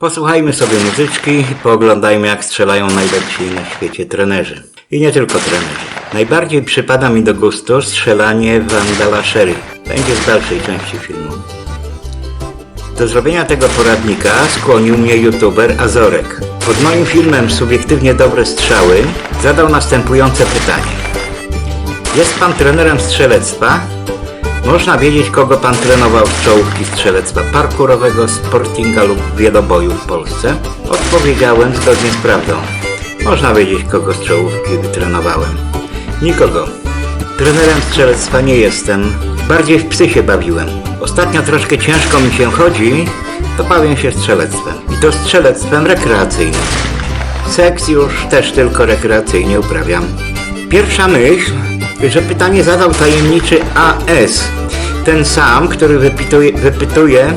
Posłuchajmy sobie muzyczki i pooglądajmy, jak strzelają najlepsi na świecie trenerzy. I nie tylko trenerzy. Najbardziej przypada mi do gustu strzelanie Vandala Sherry. Będzie w dalszej części filmu. Do zrobienia tego poradnika skłonił mnie youtuber Azorek. Pod moim filmem Subiektywnie dobre strzały zadał następujące pytanie. Jest pan trenerem strzelectwa? Można wiedzieć, kogo pan trenował z czołówki strzelectwa parkurowego, sportinga lub wieloboju w Polsce? Odpowiedziałem zgodnie z prawdą. Można wiedzieć, kogo z czołówki wytrenowałem. Nikogo. Trenerem strzelectwa nie jestem. Bardziej w psy się bawiłem. Ostatnio troszkę ciężko mi się chodzi, to bawię się strzelectwem. I to strzelectwem rekreacyjnym. Seks już też tylko rekreacyjnie uprawiam. Pierwsza myśl, że pytanie zadał tajemniczy AS. Ten sam, który wypytuje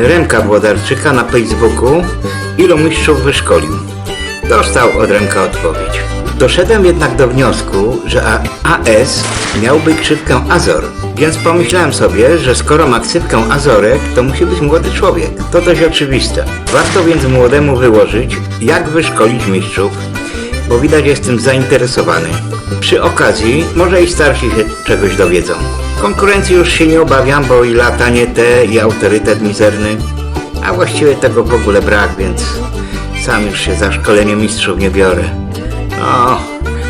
Remka Włodarczyka na Facebooku, ilu mistrzów wyszkolił. Dostał od Remka odpowiedź. Doszedłem jednak do wniosku, że AS miałby ksywkę Azor, więc pomyślałem sobie, że skoro ma ksywkę Azorek, to musi być młody człowiek. To dość oczywiste. Warto więc młodemu wyłożyć, jak wyszkolić mistrzów, bo widać, jestem zainteresowany. Przy okazji może i starsi się czegoś dowiedzą. Konkurencji już się nie obawiam, bo i lata nie te, i autorytet mizerny, a właściwie tego w ogóle brak, więc sam już się za szkolenie mistrzów nie biorę. No,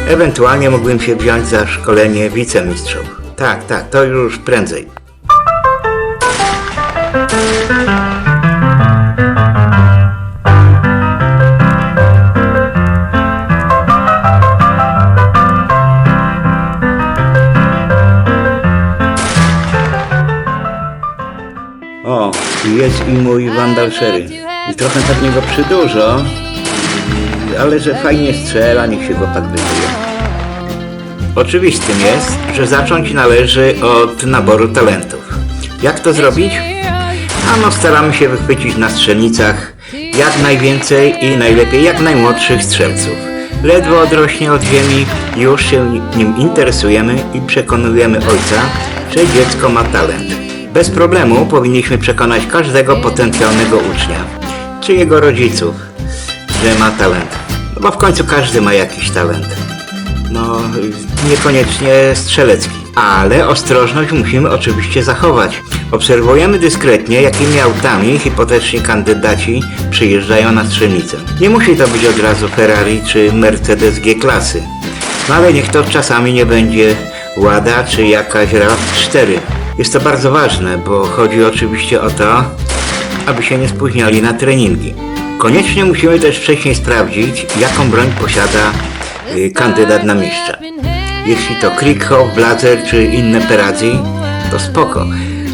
ewentualnie mógłbym się wziąć za szkolenie wicemistrzów. Tak, to już prędzej. O, jest i mój Vandal Sherry. I trochę tak niego przydużo, ale że fajnie strzela, niech się chłopak wyżyje. Oczywistym jest, że zacząć należy od naboru talentów. Jak to zrobić? Ano, staramy się wychwycić na strzelnicach jak najwięcej i najlepiej jak najmłodszych strzelców. Ledwo odrośnie od ziemi, już się nim interesujemy i przekonujemy ojca, że dziecko ma talent. Bez problemu powinniśmy przekonać każdego potencjalnego ucznia, czy jego rodziców, że ma talent. No bo w końcu każdy ma jakiś talent. No, niekoniecznie strzelecki. Ale ostrożność musimy oczywiście zachować. Obserwujemy dyskretnie, jakimi autami hipoteczni kandydaci przyjeżdżają na strzelnicę. Nie musi to być od razu Ferrari czy Mercedes G-klasy. No ale niech to czasami nie będzie Łada czy jakaś RAV4. Jest to bardzo ważne, bo chodzi oczywiście o to, aby się nie spóźniali na treningi. Koniecznie musimy też wcześniej sprawdzić, jaką broń posiada kandydat na mistrza. Jeśli to Krieghoff, Blazer czy inne Perazzi, to spoko.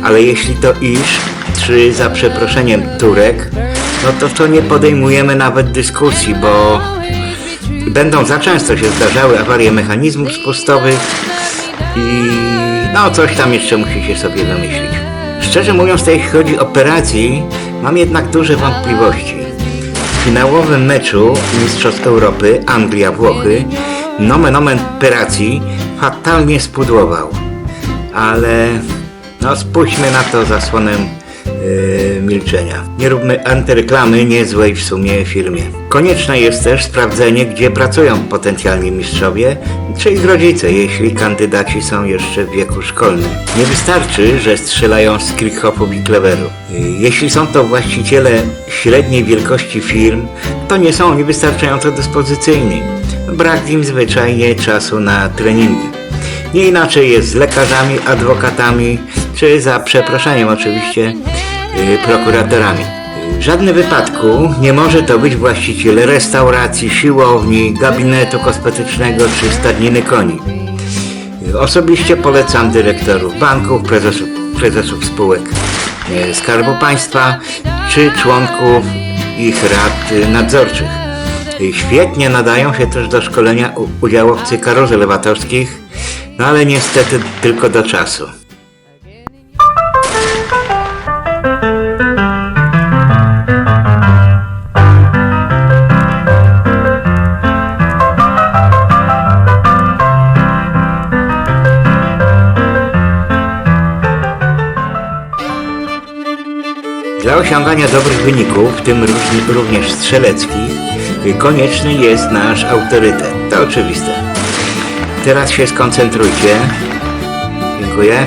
Ale jeśli to Isz, czy za przeproszeniem Turek, no to nie podejmujemy nawet dyskusji, bo będą za często się zdarzały awarie mechanizmów spustowych i no coś tam jeszcze musicie sobie wymyślić. Szczerze mówiąc, jeśli chodzi o Perazzi, mam jednak duże wątpliwości. W finałowym meczu Mistrzostw Europy Anglia-Włochy nomen omen Perazzi fatalnie spudłował. Ale no spójrzmy na to zasłonem milczenia. Nie róbmy antyreklamy niezłej w sumie firmie. Konieczne jest też sprawdzenie, gdzie pracują potencjalni mistrzowie, czy ich rodzice, jeśli kandydaci są jeszcze w wieku szkolnym. Nie wystarczy, że strzelają z Krieghoffów i Cleveru. Jeśli są to właściciele średniej wielkości firm, to nie są oni wystarczająco dyspozycyjni. Brak im zwyczajnie czasu na treningi. Nie inaczej jest z lekarzami, adwokatami, czy za przeproszeniem oczywiście prokuratorami. W żadnym wypadku nie może to być właściciel restauracji, siłowni, gabinetu kosmetycznego czy stadniny koni. Osobiście polecam dyrektorów banków, prezesów spółek Skarbu Państwa czy członków ich rad nadzorczych. Świetnie nadają się też do szkolenia udziałowcy karuzel lewatorskich, no ale niestety tylko do czasu. Dla osiągania dobrych wyników, w tym również strzeleckich, konieczny jest nasz autorytet. To oczywiste. Teraz się skoncentrujcie. Dziękuję.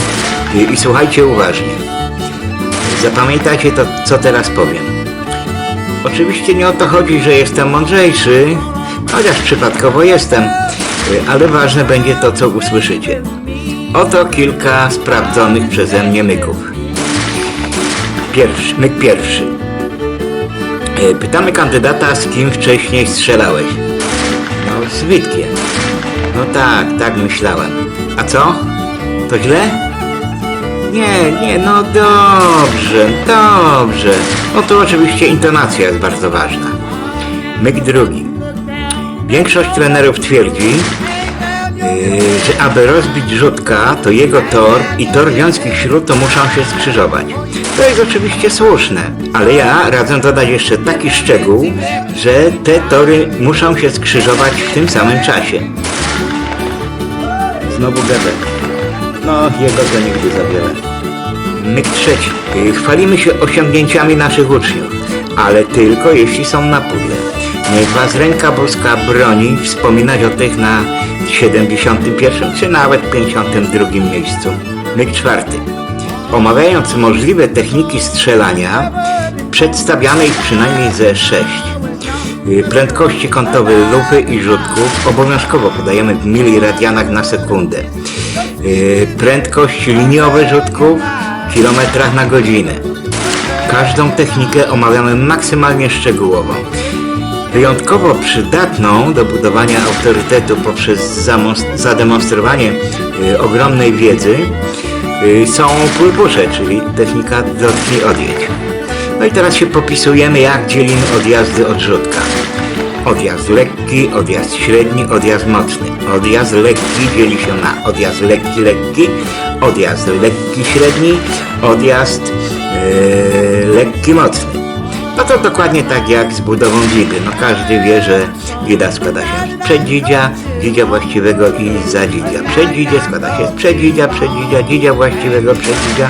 I słuchajcie uważnie. Zapamiętajcie to, co teraz powiem. Oczywiście nie o to chodzi, że jestem mądrzejszy, chociaż przypadkowo jestem, ale ważne będzie to, co usłyszycie. Oto kilka sprawdzonych przeze mnie myków. Myk pierwszy. Pytamy kandydata, z kim wcześniej strzelałeś. No, z Witkiem. No tak myślałem. A co? To źle? Nie, no dobrze. No to oczywiście intonacja jest bardzo ważna. Myk drugi. Większość trenerów twierdzi, że aby rozbić Rzutka, to jego tor i tor Wiązkich Śród muszą się skrzyżować. To jest oczywiście słuszne, ale ja radzę dodać jeszcze taki szczegół, że te tory muszą się skrzyżować w tym samym czasie. Znowu Gebel. No, jego to nigdy za wiele. Myk trzeci. Chwalimy się osiągnięciami naszych uczniów, ale tylko jeśli są na pudle. Niech was ręka boska broni wspominać o tych na 71. czy nawet 52. miejscu. Myk czwarty. Omawiając możliwe techniki strzelania, przedstawiamy ich przynajmniej ze 6. Prędkości kątowe lufy i rzutków obowiązkowo podajemy w mili radianach na sekundę. Prędkość liniowe rzutków w kilometrach na godzinę. Każdą technikę omawiamy maksymalnie szczegółowo. Wyjątkowo przydatną do budowania autorytetu poprzez zademonstrowanie ogromnej wiedzy są pulpusze, czyli technika dotknij odjedź. No i teraz się popisujemy, jak dzielimy odjazdy od Rzutka. Odjazd lekki, odjazd średni, odjazd mocny. Odjazd lekki dzieli się na odjazd lekki, odjazd lekki średni, odjazd lekki mocny. No to dokładnie tak jak z budową dzidy. No każdy wie, że dzida składa się z przeddzidzia, dzidzia właściwego i zadzidzia. Przeddzidzie składa się z przeddzidzia, dzidzia właściwego, przeddzidzia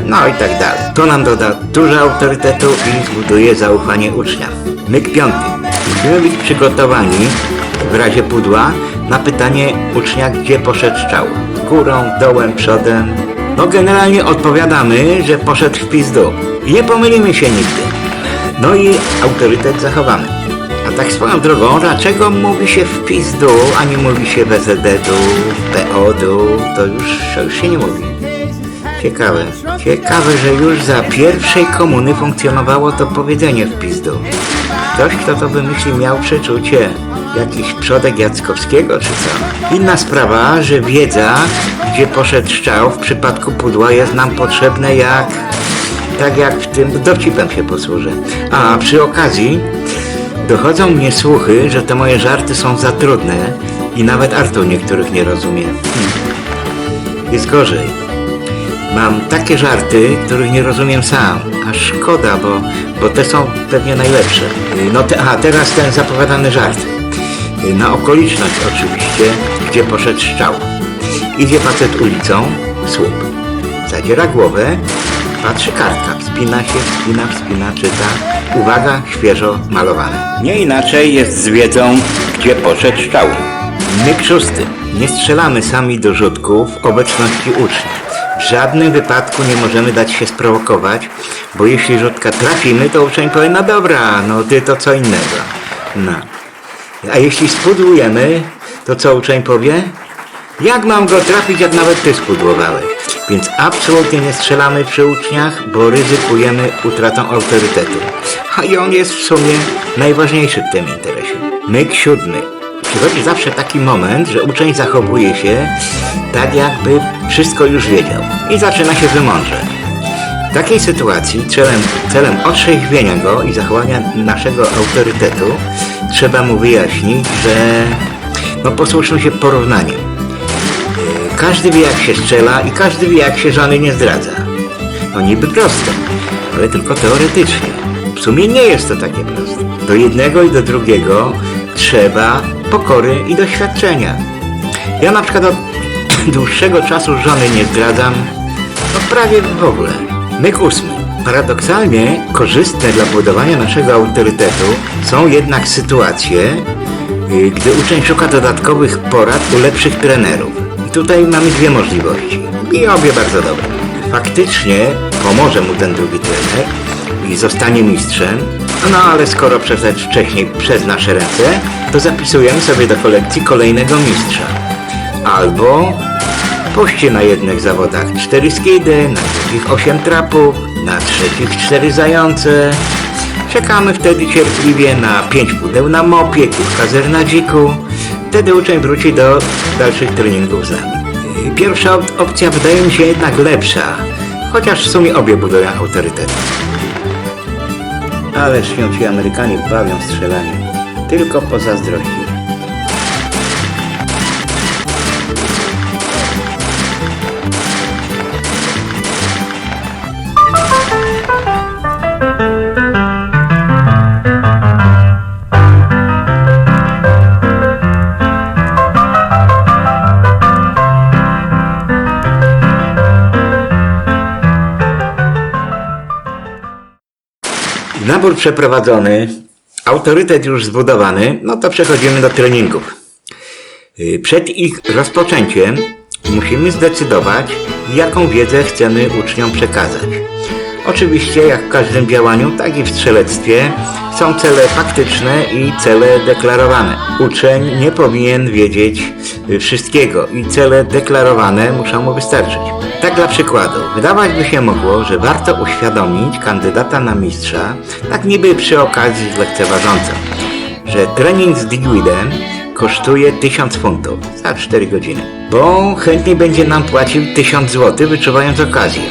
no i tak dalej. To nam doda dużo autorytetu i zbuduje zaufanie ucznia. Myk piąty. Musimy być przygotowani w razie pudła na pytanie ucznia, gdzie poszedł strzał. Górą, dołem, przodem. No generalnie odpowiadamy, że poszedł w pizdu. I nie pomylimy się nigdy. No i autorytet zachowamy. A tak swoją drogą, dlaczego mówi się w pizdu, a nie mówi się WZD-du, PO-du, to już się nie mówi. Ciekawe, że już za pierwszej komuny funkcjonowało to powiedzenie w pizdu. Ktoś, kto to wymyślił, miał przeczucie. Jakiś przodek Jackowskiego czy co? Inna sprawa, że wiedza, gdzie poszedł strzał w przypadku pudła jest nam potrzebna tak jak w tym dowcipem się posłużę. A przy okazji dochodzą mnie słuchy, że te moje żarty są za trudne i nawet Artur niektórych nie rozumie. Jest gorzej. Mam takie żarty, których nie rozumiem sam. A szkoda, bo te są pewnie najlepsze. Teraz ten zapowiadany żart. Na okoliczność oczywiście, gdzie poszedł strzał. Idzie facet ulicą, słup. Zadziera głowę, patrzy kartka, wspina się, wspina, czyta. Uwaga, świeżo malowane. Nie inaczej jest z wiedzą, gdzie poszedł strzał. Myk szósty. Nie strzelamy sami do rzutków w obecności ucznia. W żadnym wypadku nie możemy dać się sprowokować, bo jeśli rzutka trafimy, to uczeń powie, no dobra, no ty to co innego. No. A jeśli spudłujemy, to co uczeń powie? Jak mam go trafić, jak nawet ty spudłowałeś? Więc absolutnie nie strzelamy przy uczniach, bo ryzykujemy utratą autorytetu. A i on jest w sumie najważniejszy w tym interesie. Myk siódmy. Przychodzi zawsze taki moment, że uczeń zachowuje się tak, jakby wszystko już wiedział i zaczyna się wymądrzać. W takiej sytuacji celem otrzeźwienia go i zachowania naszego autorytetu trzeba mu wyjaśnić, że posłuszmy się porównaniem. Każdy wie, jak się strzela i każdy wie, jak się żony nie zdradza. No niby proste, ale tylko teoretycznie. W sumie nie jest to takie proste. Do jednego i do drugiego trzeba pokory i doświadczenia. Ja na przykład od dłuższego czasu żony nie zdradzam, prawie w ogóle. Myk ósmy. Paradoksalnie korzystne dla budowania naszego autorytetu są jednak sytuacje, gdy uczeń szuka dodatkowych porad u lepszych trenerów. I tutaj mamy dwie możliwości i obie bardzo dobre. Faktycznie pomoże mu ten drugi trener i zostanie mistrzem, no ale skoro przeszedł wcześniej przez nasze ręce, to zapisujemy sobie do kolekcji kolejnego mistrza. Albo puści na jednych zawodach 4 skidy, na drugich 8 trapów, na trzecich 4 zające. Czekamy wtedy cierpliwie na 5 pudeł na mopie, kilka zer na dziku. Wtedy uczeń wróci do dalszych treningów z nami. Pierwsza opcja wydaje mi się jednak lepsza, chociaż w sumie obie budują autorytet. Ale się ci Amerykanie bawią strzelaniem, tylko pozazdrości. Nabór przeprowadzony, autorytet już zbudowany, no to przechodzimy do treningów. Przed ich rozpoczęciem musimy zdecydować, jaką wiedzę chcemy uczniom przekazać. Oczywiście, jak w każdym działaniu, tak i w strzelectwie, są cele faktyczne i cele deklarowane. Uczeń nie powinien wiedzieć wszystkiego i cele deklarowane muszą mu wystarczyć. Tak dla przykładu, wydawać by się mogło, że warto uświadomić kandydata na mistrza, tak niby przy okazji lekceważąco, że trening z Digweedem kosztuje 1000 funtów za 4 godziny, bo chętnie będzie nam płacił 1000 zł, wyczuwając okazję.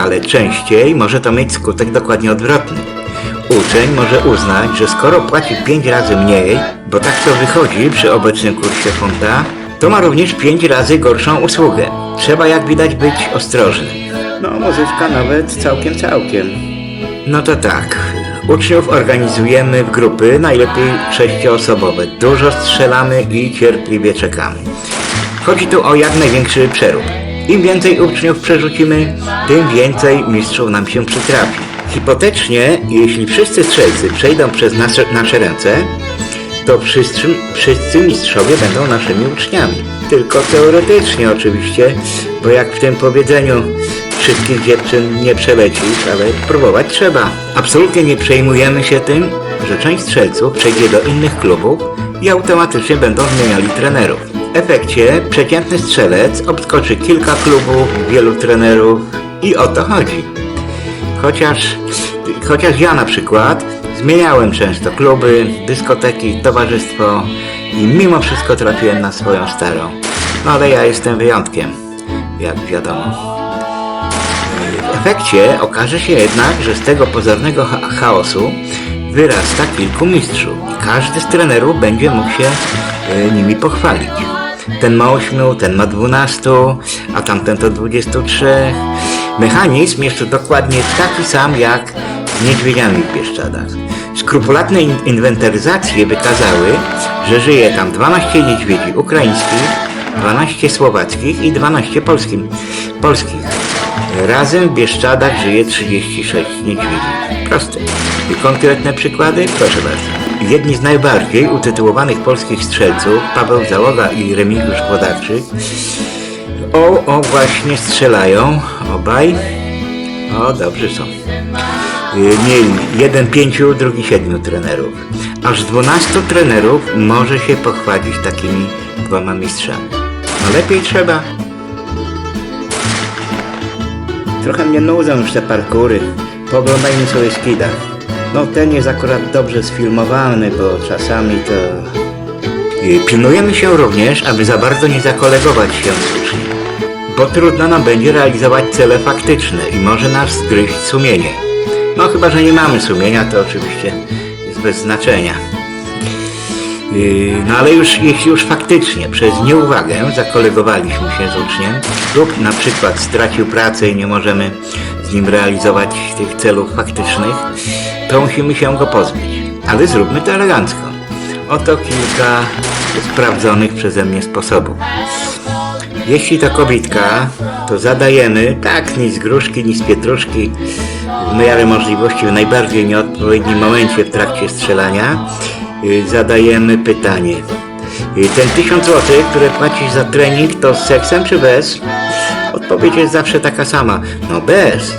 Ale częściej może to mieć skutek dokładnie odwrotny. Uczeń może uznać, że skoro płaci 5 razy mniej, bo tak to wychodzi przy obecnym kursie funta, to ma również 5 razy gorszą usługę. Trzeba jak widać być ostrożnym. No muzyczka nawet całkiem. No to tak, uczniów organizujemy w grupy, najlepiej 6-osobowe. Dużo strzelamy i cierpliwie czekamy. Chodzi tu o jak największy przerób. Im więcej uczniów przerzucimy, tym więcej mistrzów nam się przytrafi. Hipotetycznie, jeśli wszyscy strzelcy przejdą przez nasze ręce, to wszyscy mistrzowie będą naszymi uczniami. Tylko teoretycznie oczywiście, bo jak w tym powiedzeniu, wszystkich dziewczyn nie przelecisz, ale próbować trzeba. Absolutnie nie przejmujemy się tym, że część strzelców przejdzie do innych klubów i automatycznie będą zmieniali trenerów. W efekcie przeciętny strzelec obskoczy kilka klubów, wielu trenerów i o to chodzi. Chociaż ja na przykład zmieniałem często kluby, dyskoteki, towarzystwo i mimo wszystko trafiłem na swoją starą. No ale ja jestem wyjątkiem, jak wiadomo. W efekcie okaże się jednak, że z tego pozornego chaosu wyrasta kilku mistrzów. Każdy z trenerów będzie mógł się nimi pochwalić. Ten ma 8, ten ma 12, a tamten to 23. Mechanizm jest dokładnie taki sam jak z niedźwiedziami w Bieszczadach. Skrupulatne inwentaryzacje wykazały, że żyje tam 12 niedźwiedzi ukraińskich, 12 słowackich i 12 polskich. Razem w Bieszczadach żyje 36 niedźwiedzi. Proste. I konkretne przykłady? Proszę bardzo. Jedni z najbardziej utytułowanych polskich strzelców, Paweł Załoga i Remigiusz Włodarczyk, właśnie strzelają, obaj. Dobrzy są. Mieli jeden 5, drugi 7 trenerów. Aż 12 trenerów może się pochwalić takimi 2 mistrzami. No lepiej trzeba. Trochę mnie nudzą już te parkury. Pooglądajmy sobie skida. No ten jest akurat dobrze sfilmowany, bo czasami to... Pilnujemy się również, aby za bardzo nie zakolegować się z uczniem, bo trudno nam będzie realizować cele faktyczne i może nas zgryźć sumienie. No chyba, że nie mamy sumienia, to oczywiście jest bez znaczenia. No ale jeśli już faktycznie przez nieuwagę zakolegowaliśmy się z uczniem lub na przykład stracił pracę i nie możemy z nim realizować tych celów faktycznych, to musimy się go pozbyć. Ale zróbmy to elegancko. Oto kilka sprawdzonych przeze mnie sposobów. Jeśli to kobitka, to zadajemy, tak, ni z gruszki, ni z pietruszki, w miarę możliwości w najbardziej nieodpowiednim momencie w trakcie strzelania zadajemy pytanie. Ten 1000 zł, które płacisz za trening, to z seksem czy bez? Odpowiedź jest zawsze taka sama. No bez.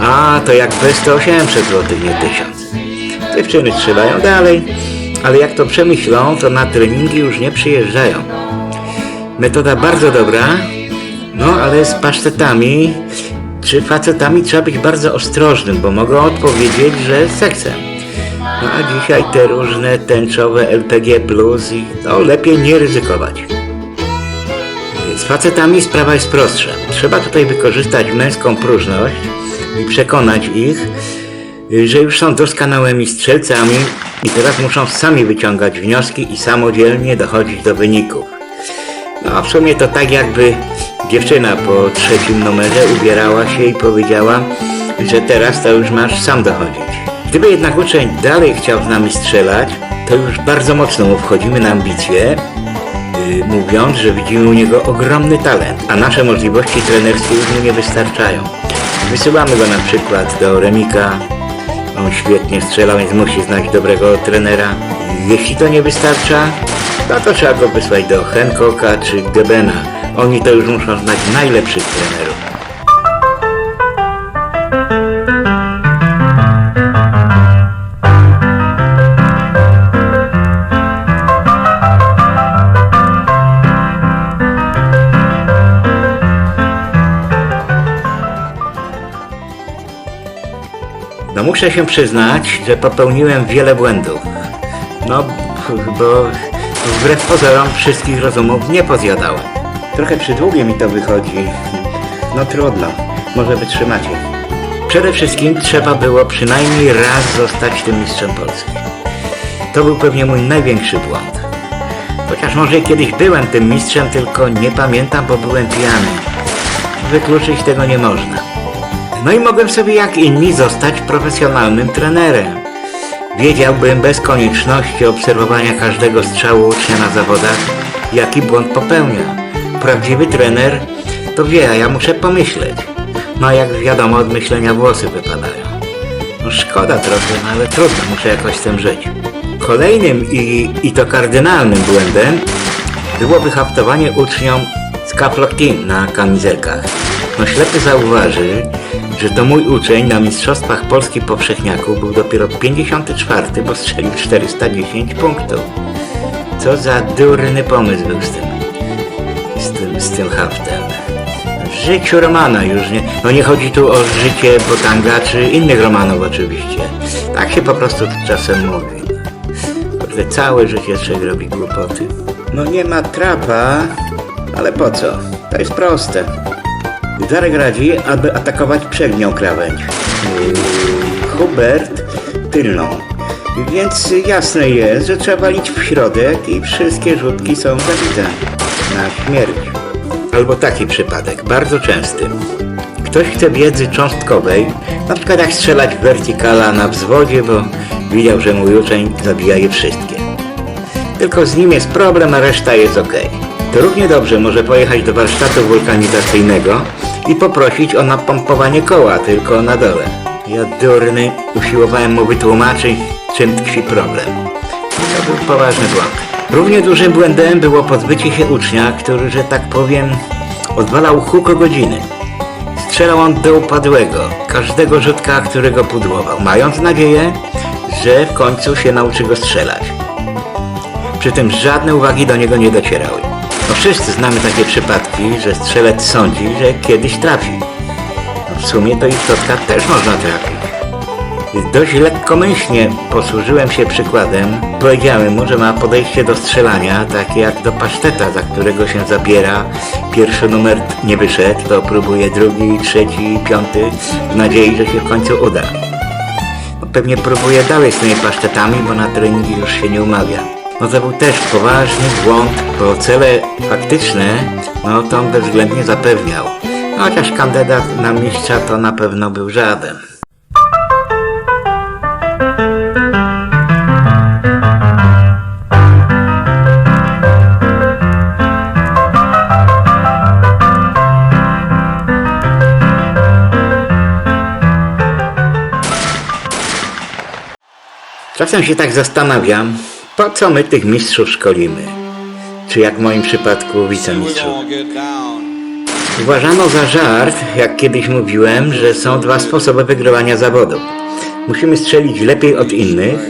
A, to jak bez to 800 zł, nie 1000. Dziewczyny strzelają dalej, ale jak to przemyślą, to na treningi już nie przyjeżdżają. Metoda bardzo dobra, no ale z pasztetami czy facetami trzeba być bardzo ostrożnym, bo mogą odpowiedzieć, że seksem. No a dzisiaj te różne tęczowe LPG plus i no lepiej nie ryzykować. Z facetami sprawa jest prostsza. Trzeba tutaj wykorzystać męską próżność i przekonać ich, że już są doskonałymi strzelcami i teraz muszą sami wyciągać wnioski i samodzielnie dochodzić do wyników. No a w sumie to tak jakby dziewczyna po 3. numerze ubierała się i powiedziała, że teraz to już masz sam dochodzić. Gdyby jednak uczeń dalej chciał z nami strzelać, to już bardzo mocno mu wchodzimy na ambicje, mówiąc, że widzimy u niego ogromny talent, a nasze możliwości trenerskie już mu nie wystarczają. Wysyłamy go na przykład do Remika, on świetnie strzela, więc musi znać dobrego trenera. Jeśli to nie wystarcza, no to trzeba go wysłać do Hancocka czy Gebena. Oni to już muszą znać najlepszych trenerów. No muszę się przyznać, że popełniłem wiele błędów. No, bo wbrew pozorom wszystkich rozumów nie pozjadałem. Trochę przydługie mi to wychodzi. No trudno, może wytrzymacie. Przede wszystkim trzeba było przynajmniej raz zostać tym mistrzem Polski. To był pewnie mój największy błąd. Chociaż może kiedyś byłem tym mistrzem, tylko nie pamiętam, bo byłem pijany. Wykluczyć tego nie można. No i mogłem sobie jak inni zostać profesjonalnym trenerem. Wiedziałbym bez konieczności obserwowania każdego strzału ucznia na zawodach, jaki błąd popełnia. Prawdziwy trener to wie, a ja muszę pomyśleć. No a jak wiadomo, od myślenia włosy wypadają. No szkoda trochę, no ale trudno, muszę jakoś z tym żyć. Kolejnym i to kardynalnym błędem było wyhaftowanie uczniom z Caplok Team na kamizelkach. No ślepy zauważy, że to mój uczeń na Mistrzostwach Polski Powszechniaków był dopiero 54, bo strzelił 410 punktów. Co za durny pomysł był z tym haftem. W życiu Romana już nie... No nie chodzi tu o życie Botanga czy innych Romanów oczywiście. Tak się po prostu czasem mówi. Kurde, całe życie człowiek robi głupoty. No nie ma trapa, ale po co? To jest proste. Darek radzi, aby atakować przednią krawędź. Hubert tylną. Więc jasne jest, że trzeba walić w środek i wszystkie rzutki są zabite. Na śmierć. Albo taki przypadek, bardzo częsty. Ktoś chce wiedzy cząstkowej, na przykład jak strzelać w wertykala na wzwodzie, bo widział, że mój uczeń zabija je wszystkie. Tylko z nim jest problem, a reszta jest ok. To równie dobrze może pojechać do warsztatu wulkanizacyjnego i poprosić o napompowanie koła, tylko na dole. Ja durny usiłowałem mu wytłumaczyć, czym tkwi problem. To był poważny błąd. Równie dużym błędem było pozbycie się ucznia, który, że tak powiem, odwalał huk o godziny. Strzelał on do upadłego, każdego rzutka, którego pudłował, mając nadzieję, że w końcu się nauczy go strzelać. Przy tym żadne uwagi do niego nie docierały. No wszyscy znamy takie przypadki, że strzelec sądzi, że kiedyś trafi. No w sumie to i w środka też można trafić. Dość lekkomyślnie posłużyłem się przykładem. Powiedziałem mu, że ma podejście do strzelania takie jak do paszteta, za którego się zabiera. Pierwszy numer nie wyszedł, to próbuje drugi, trzeci, piąty w nadziei, że się w końcu uda. No pewnie próbuje dalej z tymi pasztetami, bo na treningi już się nie umawia. No to był też poważny błąd, bo cele faktyczne, no to on bezwzględnie zapewniał. No, chociaż kandydat na mistrza to na pewno był żaden. Czasem się tak zastanawiam, po co my tych mistrzów szkolimy? Czy jak w moim przypadku wicemistrzów. Uważano za żart, jak kiedyś mówiłem, że są dwa sposoby wygrywania zawodów. Musimy strzelić lepiej od innych,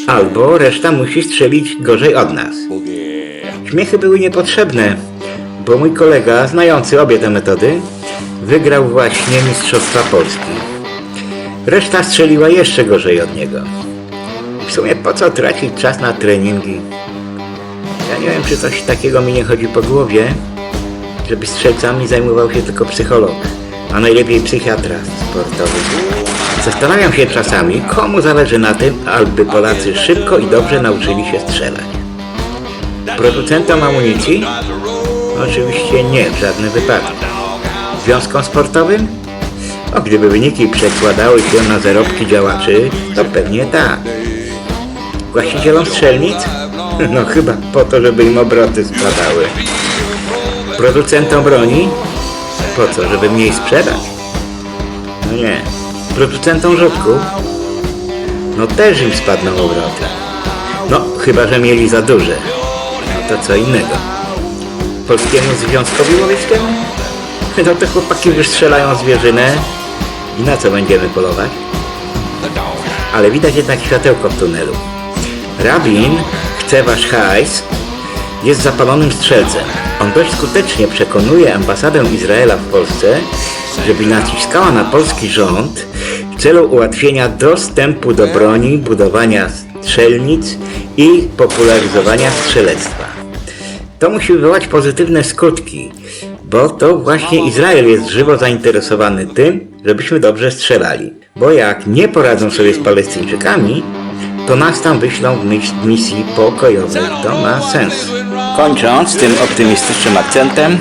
albo reszta musi strzelić gorzej od nas. Śmiechy były niepotrzebne, bo mój kolega, znający obie te metody, wygrał właśnie Mistrzostwa Polski. Reszta strzeliła jeszcze gorzej od niego. W sumie po co tracić czas na treningi? Ja nie wiem, czy coś takiego mi nie chodzi po głowie, żeby strzelcami zajmował się tylko psycholog, a najlepiej psychiatra sportowy. Zastanawiam się czasami, komu zależy na tym, aby Polacy szybko i dobrze nauczyli się strzelać. Producentom amunicji? Oczywiście nie, w żadnym wypadku. Związkom sportowym? O, gdyby wyniki przekładały się na zarobki działaczy, to pewnie tak. Właścicielom strzelnic? No chyba po to, żeby im obroty spadały. Producentom broni? Po co, żeby mniej sprzedać? No nie. Producentom rzutków? No też im spadną obroty. No, chyba że mieli za duże. No to co innego. Polskiemu Związkowi Łowieckiemu? No to chłopaki wystrzelają zwierzynę i na co będziemy polować? Ale widać jednak światełko w tunelu. Rabin chce wasz hajs, jest zapalonym strzelcem. On dość skutecznie przekonuje ambasadę Izraela w Polsce, żeby naciskała na polski rząd w celu ułatwienia dostępu do broni, budowania strzelnic i popularyzowania strzelectwa. To musi wywołać pozytywne skutki, bo to właśnie Izrael jest żywo zainteresowany tym, żebyśmy dobrze strzelali. Bo jak nie poradzą sobie z Palestyńczykami, to nas tam wyślą w misji pokojowej. To ma sens. Kończąc tym optymistycznym akcentem,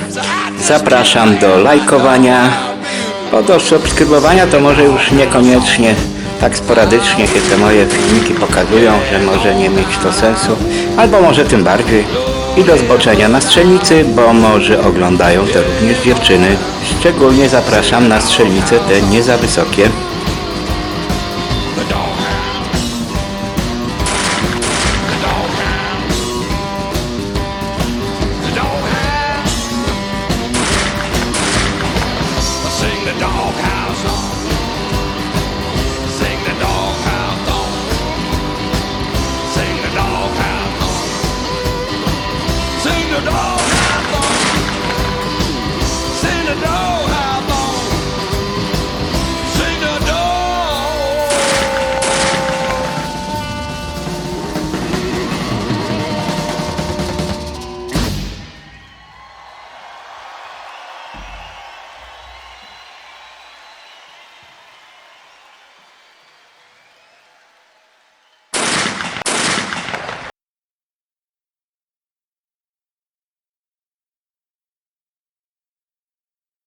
zapraszam do lajkowania, bo do subskrybowania to może już niekoniecznie, tak sporadycznie się te moje filmiki pokazują, że może nie mieć to sensu, albo może tym bardziej. I do zboczenia na strzelnicy, bo może oglądają to również dziewczyny. Szczególnie zapraszam na strzelnice te nie za wysokie. Sing the dog.